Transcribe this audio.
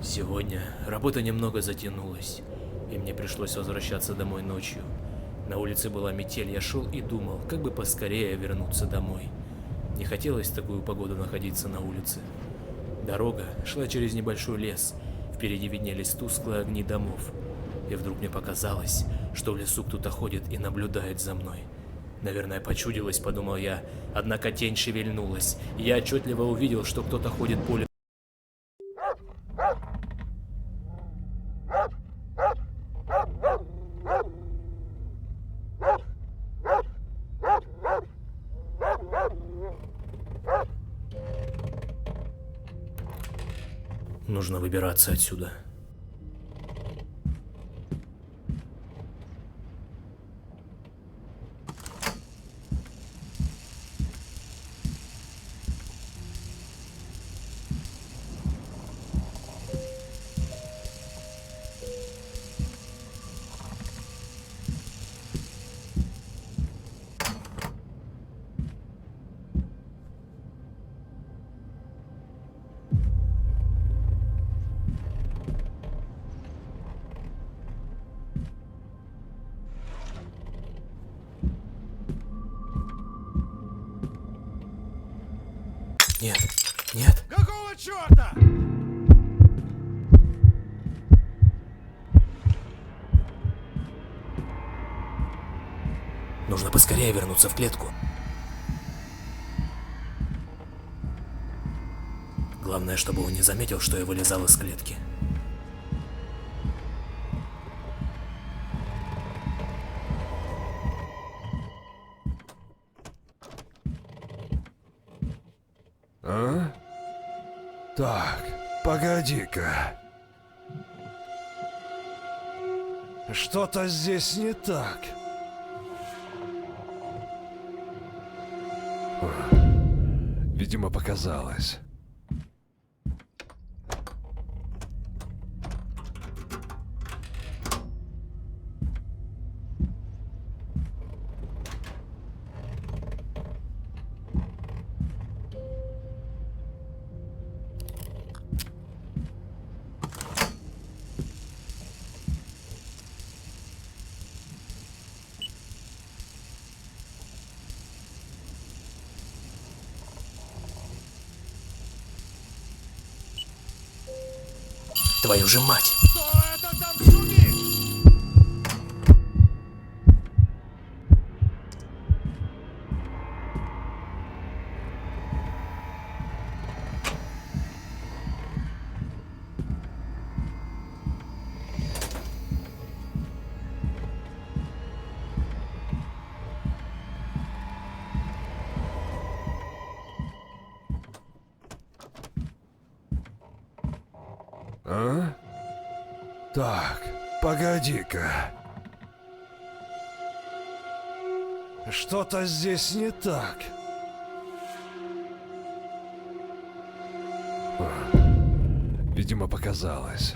Сегодня работа немного затянулась, и мне пришлось возвращаться домой ночью. На улице была метель, я шел и думал, как бы поскорее вернуться домой. Не хотелось в такую погоду находиться на улице. Дорога шла через небольшой лес, впереди виднелись тусклые огни домов. И вдруг мне показалось, что в лесу кто-то ходит и наблюдает за мной. Наверное, почудилось, подумал я, однако тень шевельнулась, и я отчетливо увидел, что кто-то ходит по лесу. Нужно выбираться отсюда. Нет, нет. Какого черта? Нужно поскорее вернуться в клетку. Главное, чтобы он не заметил, что я вылезал из клетки. А? Так, погоди-ка. Что-то здесь не так. Видимо, показалось. Твою же мать! Что это там шумит? А? Так, погоди-ка. Что-то здесь не так. Видимо, показалось.